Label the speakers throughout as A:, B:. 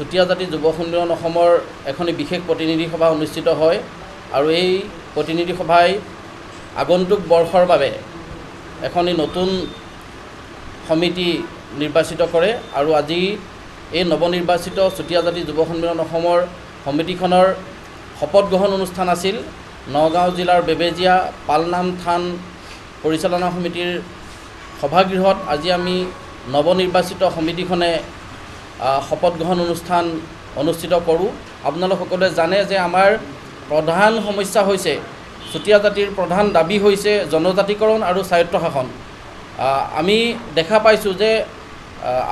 A: চুতীয়া জাতি যুৱ সন্মিলন অসমৰ এখনি বিশেষ প্ৰতিনিধি সভা অনুষ্ঠিত হয় আৰু এই প্ৰতিনিধি সভাই আগন্তুক বৰ্ষৰ বাবে এখনি নতুন সমিতি নিৰ্বাচিত কৰে আৰু আজি এই নৱনিৰ্বাচিত চুতীয়া জাতি যুৱ সন্মিলন অসমৰ সমিতিখনৰ শপত গ্ৰহণ অনুষ্ঠান আছিল নগাঁও জিলাৰ বেবেজিয়া পালনাম থান পৰিচালনা সমিতিৰ সভাগৃহত আজি আমি নৱনিৰ্বাচিত সমিতিখনে শপত গ্ৰহণ অনুষ্ঠান অনুষ্ঠিত কৰোঁ। আপোনালোক সকলোৱে জানে যে আমাৰ প্ৰধান সমস্যা হৈছে চুতীয়া জাতিৰ প্ৰধান দাবী হৈছে জনজাতিকৰণ আৰু স্বায়ত্তশাসন। আমি দেখা পাইছোঁ যে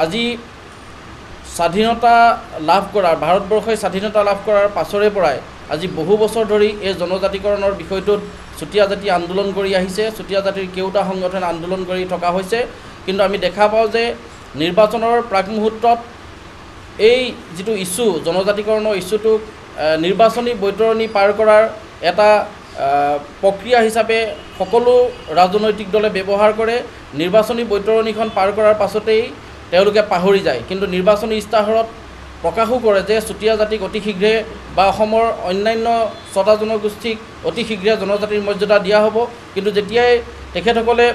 A: আজি স্বাধীনতা লাভ কৰাৰ ভাৰতবৰ্ষই স্বাধীনতা লাভ কৰাৰ পাছৰে পৰাই আজি বহু বছৰ ধৰি এই জনজাতিকৰণৰ বিষয়টোত চুতীয়া জাতি আন্দোলন কৰি আহিছে। চুতীয়া জাতিৰ কেওটা সংগঠন আন্দোলন কৰি থকা হৈছে, কিন্তু আমি দেখা পাওঁ যে নিৰ্বাচনৰ প্ৰাক মুহূৰ্তত এই যিটো ইছ্যু জনজাতিকৰণৰ ইছ্যুটোক নিৰ্বাচনী বৈতৰণি পাৰ কৰাৰ এটা প্ৰক্ৰিয়া হিচাপে সকলো ৰাজনৈতিক দলে ব্যৱহাৰ কৰে। নিৰ্বাচনী বৈতৰণিখন পাৰ কৰাৰ পাছতেই তেওঁলোকে পাহৰি যায়, কিন্তু নিৰ্বাচনী ইস্তাহাৰত প্ৰকাশো কৰে যে চুতীয়া জাতিক অতি শীঘ্ৰে বা অসমৰ অন্যান্য ৬টা জনগোষ্ঠীক অতি শীঘ্ৰে জনজাতিৰ মৰ্যাদা দিয়া হ'ব, কিন্তু যেতিয়াই তেখেতসকলে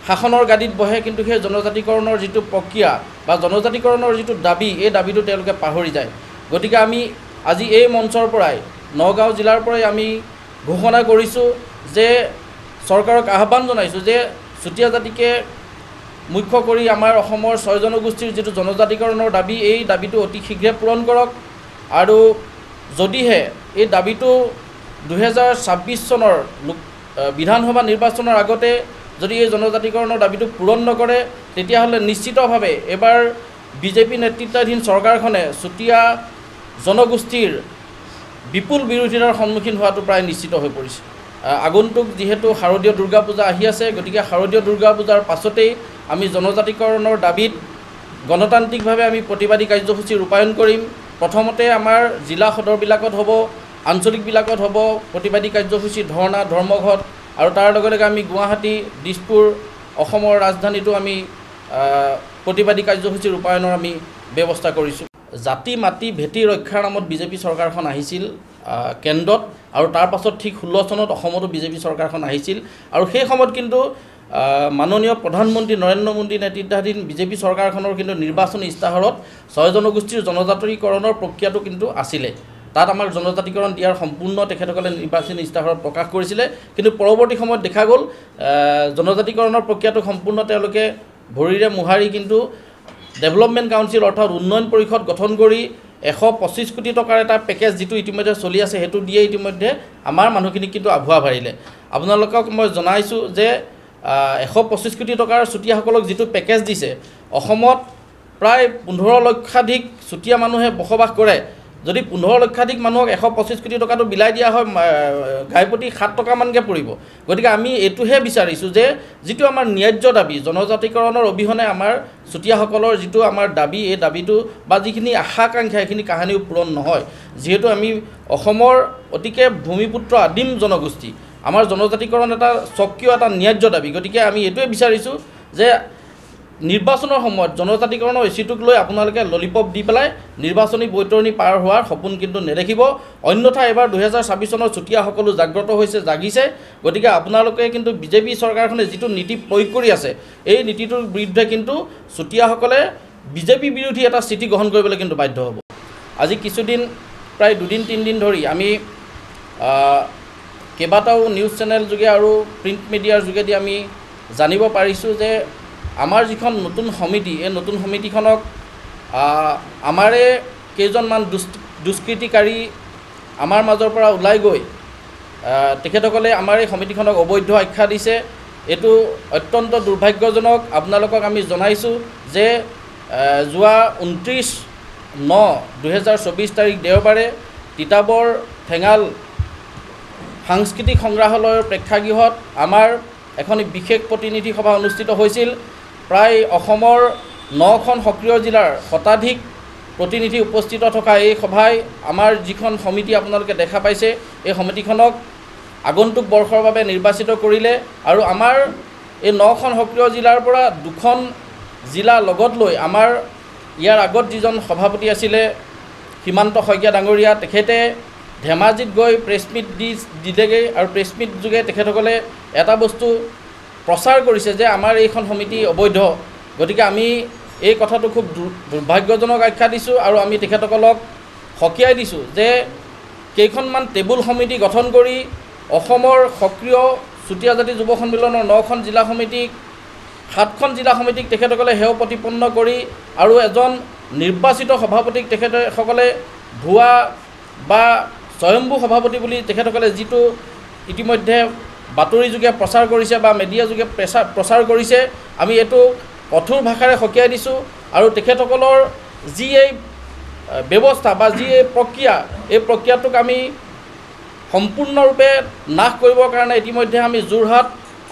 A: শাসনৰ গাদীত বহে কিন্তু সেই জনজাতিকৰণৰ যিটো প্ৰক্ৰিয়া বা জনজাতিকৰণৰ যিটো দাবী এই দাবীটো তেওঁলোকে পাহৰি যায়। গতিকে আমি আজি এই মঞ্চৰ পৰাই নগাঁও জিলাৰ পৰাই আমি ঘোষণা কৰিছোঁ যে চৰকাৰক আহ্বান জনাইছোঁ যে চুতীয়া জাতিকে মুখ্য কৰি আমাৰ অসমৰ ৬ জনগোষ্ঠীৰ যিটো জনজাতিকৰণৰ দাবী এই দাবীটো অতি শীঘ্ৰে পূৰণ কৰক, আৰু যদিহে এই দাবীটো ২০২৬ চনৰ বিধানসভা নিৰ্বাচনৰ আগতে যদি এই জনজাতিকৰণৰ দাবীটো পূৰণ নকৰে তেতিয়াহ'লে নিশ্চিতভাৱে এবাৰ বিজেপি নেতৃত্বাধীন চৰকাৰখনে চুতীয়া জনগোষ্ঠীৰ বিপুল বিৰোধিতাৰ সন্মুখীন হোৱাটো প্ৰায় নিশ্চিত হৈ পৰিছে। আগন্তুক যিহেতু শাৰদীয় দুৰ্গা পূজা আহি আছে, গতিকে শাৰদীয় দুৰ্গা পূজাৰ পাছতেই আমি জনজাতিকৰণৰ দাবীত গণতান্ত্ৰিকভাৱে আমি প্ৰতিবাদী কাৰ্যসূচী ৰূপায়ণ কৰিম। প্ৰথমতে আমাৰ জিলা সদৰবিলাকত হ'ব, আঞ্চলিকবিলাকত হ'ব প্ৰতিবাদী কাৰ্যসূচী, ধৰ্ণা, ধৰ্মঘট, আৰু তাৰ লগে লগে আমি গুৱাহাটী, দিছপুৰ, অসমৰ ৰাজধানীতো আমি প্ৰতিবাদী কাৰ্যসূচী ৰূপায়ণৰ আমি ব্যৱস্থা কৰিছোঁ। জাতি মাটি ভেটি ৰক্ষাৰ নামত বিজেপি চৰকাৰখন আহিছিল কেন্দ্ৰত, আৰু তাৰ পাছত ঠিক 16 চনত অসমতো বিজেপি চৰকাৰখন আহিছিল, আৰু সেই সময়ত কিন্তু মাননীয় প্ৰধানমন্ত্ৰী নৰেন্দ্ৰ মোদী নেতৃত্বাধীন বিজেপি চৰকাৰখনৰ কিন্তু নিৰ্বাচনী ইস্তাহাৰত ৬ জনগোষ্ঠীৰ জনজাতিকৰণৰ প্ৰক্ৰিয়াটো কিন্তু আছিলে। তাত আমাক জনজাতিকৰণ দিয়াৰ সম্পূৰ্ণ তেখেতসকলে নিৰ্বাচনী ইস্তাহাৰত প্ৰকাশ কৰিছিলে, কিন্তু পৰৱৰ্তী সময়ত দেখা গ'ল জনজাতিকৰণৰ প্ৰক্ৰিয়াটো সম্পূৰ্ণ তেওঁলোকে ভৰিৰে মোহাৰি কিন্তু ডেভেলপমেণ্ট কাউন্সিল অৰ্থাৎ উন্নয়ন পৰিষদ গঠন কৰি ১২৫ কোটি টকাৰ এটা পেকেজ যিটো ইতিমধ্যে চলি আছে সেইটো দিয়ে ইতিমধ্যে আমাৰ মানুহখিনিক কিন্তু আভুৱা ভাৰিলে। আপোনালোকক মই জনাইছোঁ যে ১২৫ কোটি টকাৰ চুতীয়াসকলক যিটো পেকেজ দিছে, অসমত প্ৰায় ১৫ লক্ষাধিক চুতীয়া মানুহে বসবাস কৰে। যদি ১৫ লক্ষাধিক মানুহক ১২৫ কোটি টকাটো বিলাই দিয়া হয় গাইপতি ৭ টকামানকৈ পৰিব। গতিকে আমি এইটোহে বিচাৰিছোঁ যে যিটো আমাৰ ন্যায্য দাবী জনজাতিকৰণৰ অবিহনে আমাৰ চুতীয়াসকলৰ যিটো আমাৰ দাবী এই দাবীটো বা যিখিনি আশা আকাংক্ষা এইখিনি কাহানিও পূৰণ নহয়। যিহেতু আমি অসমৰ অতিকে ভূমিপুত্ৰ আদিম জনগোষ্ঠী, আমাৰ জনজাতিকৰণ এটা স্বকীয় এটা ন্যায্য দাবী। গতিকে আমি এইটোৱে বিচাৰিছোঁ যে নিৰ্বাচনৰ সময়ত জনজাতিকৰণৰ ইছ্যুটোক লৈ আপোনালোকে ললিপপ দি পেলাই নিৰ্বাচনী বৈতৰণি পাৰ হোৱাৰ সপোন কিন্তু নেদেখিব, অন্যথা এবাৰ ২০২৬ চনৰ চুতীয়াসকলো জাগ্ৰত হৈছে, জাগিছে। গতিকে আপোনালোকে কিন্তু বিজেপি চৰকাৰখনে যিটো নীতি প্ৰয়োগ কৰি আছে এই নীতিটোৰ বিৰুদ্ধে কিন্তু চুতীয়াসকলে বিজেপি বিৰোধী এটা স্থিতি গ্ৰহণ কৰিবলৈ কিন্তু বাধ্য হ'ব। আজি কিছুদিন প্ৰায় ২-৩ দিন ধৰি আমি কেইবাটাও নিউজ চেনেল যোগে আৰু প্ৰিণ্ট মিডিয়াৰ যোগেদি আমি জানিব পাৰিছোঁ যে আমাৰ যিখন নতুন সমিতি এই নতুন সমিতিখনক আমাৰে কেইজনমান দুষ্কৃতিকাৰী আমাৰ মাজৰ পৰা ওলাই গৈ তেখেতসকলে আমাৰ এই সমিতিখনক অবৈধ আখ্যা দিছে। এইটো অত্যন্ত দুৰ্ভাগ্যজনক। আপোনালোকক আমি জনাইছোঁ যে যোৱা 29/৯/২০২৪ তাৰিখ দেওবাৰে তিতাবৰ ঠেঙাল সাংস্কৃতিক সংগ্ৰহালয়ৰ প্ৰেক্ষাগৃহত আমাৰ এখন বিশেষ প্ৰতিনিধি সভা অনুষ্ঠিত হৈছিল। প্ৰায় অসমৰ 9খন সক্ৰিয় জিলাৰ শতাধিক প্ৰতিনিধি উপস্থিত থকা এই সভাই আমাৰ যিখন সমিতি আপোনালোকে দেখা পাইছে এই সমিতিখনক আগন্তুক বৰ্ষৰ বাবে নিৰ্বাচিত কৰিলে, আৰু আমাৰ এই 9খন সক্ৰিয় জিলাৰ পৰা 2খন জিলা লগত লৈ আমাৰ ইয়াৰ আগত যিজন সভাপতি আছিলে সীমান্ত শইকীয়া ডাঙৰীয়া তেখেতে ধেমাজিত গৈ প্ৰেছ মিট দিলেগৈ আৰু প্ৰেছ মিট যোগে তেখেতসকলে এটা বস্তু প্ৰচাৰ কৰিছে যে আমাৰ এইখন সমিতি অবৈধ। গতিকে আমি এই কথাটো খুব দুৰ্ভাগ্যজনক আখ্যা দিছোঁ আৰু আমি তেখেতসকলক সকীয়াই দিছোঁ যে কেইখনমান টেবুল সমিতি গঠন কৰি অসমৰ সক্ৰিয় চুতীয়া জাতি যুৱ সন্মিলনৰ 9খন জিলা সমিতিক 7খন জিলা সমিতিক তেখেতসকলে হেয় প্ৰতিপন্ন কৰি আৰু এজন নিৰ্বাচিত সভাপতিক তেখেতসকলে ভুৱা বা স্বয়ম্ভু সভাপতি বুলি তেখেতসকলে যিটো ইতিমধ্যে বাতৰি যোগে প্ৰচাৰ কৰিছে বা মিডিয়া যোগে প্ৰচাৰ কৰিছে, আমি এইটো কঠোৰ ভাষাৰে সকীয়াই দিছোঁ। আৰু তেখেতসকলৰ যি এই ব্যৱস্থা বা যি এই প্ৰক্ৰিয়া, এই প্ৰক্ৰিয়াটোক আমি সম্পূৰ্ণৰূপে নাশ কৰিবৰ কাৰণে ইতিমধ্যে আমি যোৰহাট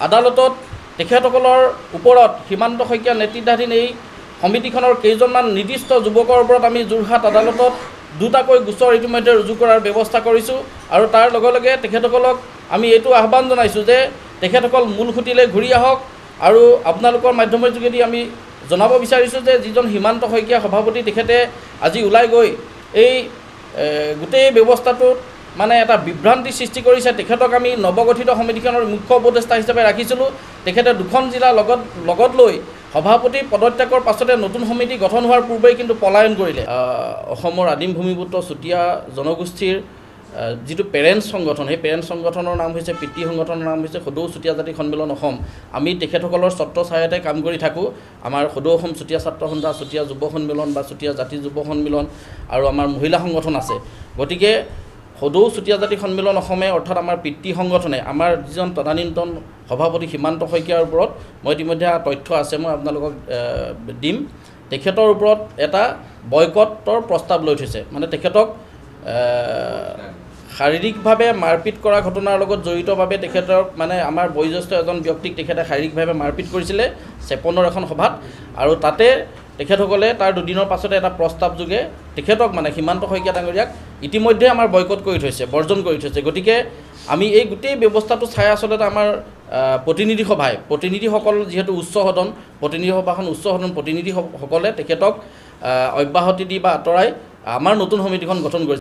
A: আদালতত তেখেতসকলৰ ওপৰত সীমান্ত শইকীয়া নেতৃত্বাধীন এই সমিতিখনৰ কেইজনমান নিৰ্দিষ্ট যুৱকৰ ওপৰত আমি যোৰহাট আদালতত দুটাকৈ গোচৰ ইতিমধ্যে ৰুজু কৰাৰ ব্যৱস্থা কৰিছোঁ। আৰু তাৰ লগে লগে তেখেতসকলক আমি এইটো আহ্বান জনাইছোঁ যে তেখেতসকল মূল খুঁটিলৈ ঘূৰি আহক। আৰু আপোনালোকৰ মাধ্যমৰ যোগেদি আমি জনাব বিচাৰিছোঁ যে যিজন সীমান্ত শইকীয়া সভাপতি তেখেতে আজি ওলাই গৈ এই গোটেই ব্যৱস্থাটোত মানে এটা বিভ্ৰান্তি সৃষ্টি কৰিছে। তেখেতক আমি নৱগঠিত সমিতিখনৰ মুখ্য উপদেষ্টা হিচাপে ৰাখিছিলোঁ। তেখেতে 2খন জিলা লগত লৈ সভাপতি পদত্যাগৰ পাছতে নতুন সমিতি গঠন হোৱাৰ পূৰ্বেই কিন্তু পলায়ন কৰিলে। অসমৰ আদিম ভূমিপুত্ৰ চুতীয়া জনগোষ্ঠীৰ যিটো পেৰেণ্টছ সংগঠন, সেই পেৰেণ্টছ সংগঠনৰ নাম হৈছে পিতৃ সংগঠনৰ নাম হৈছে সদৌ চুতীয়া জাতি সন্মিলন অসম। আমি তেখেতসকলৰ ছত্ৰছায়াতে কাম কৰি থাকোঁ। আমাৰ সদৌ অসম চুতীয়া ছাত্ৰ সন্থা, চুতীয়া যুৱ সন্মিলন বা চুতীয়া জাতি যুৱ সন্মিলন আৰু আমাৰ মহিলা সংগঠন আছে। গতিকে সদৌ চুতীয়া জাতি সন্মিলন অসমে অৰ্থাৎ আমাৰ পিতৃ সংগঠনে আমাৰ যিজন তদানীন্তন সভাপতি সীমান্ত শইকীয়াৰ ওপৰত মই ইতিমধ্যে তথ্য আছে, মই আপোনালোকক দিম। তেখেতৰ ওপৰত এটা বয়কটৰ প্ৰস্তাৱ লৈ থৈছে। মানে তেখেতক শাৰীৰিকভাৱে মাৰপিট কৰা ঘটনাৰ লগত জড়িতভাৱে তেখেতক মানে আমাৰ বয়োজ্যেষ্ঠ এজন ব্যক্তিক তেখেতে শাৰীৰিকভাৱে মাৰপিট কৰিছিলে চেপনৰ এখন সভাত। আৰু তাতে তেখেতসকলে তাৰ দুদিনৰ পাছতে এটা প্ৰস্তাৱ যোগে তেখেতক মানে সীমান্ত শইকীয়া ডাঙৰীয়াক ইতিমধ্যে আমাৰ বয়কট কৰি থৈছে, বৰ্জন কৰি থৈছে। গতিকে আমি এই গোটেই ব্যৱস্থাটো চাই আচলতে আমাৰ প্ৰতিনিধিসকল যিহেতু উচ্চ সদন, প্ৰতিনিধি সভাখন উচ্চ সদন প্ৰতিনিধিসকলে তেখেতক অব্যাহতি দি বা আঁতৰাই আমাৰ নতুন সমিতিখন গঠন কৰিছে।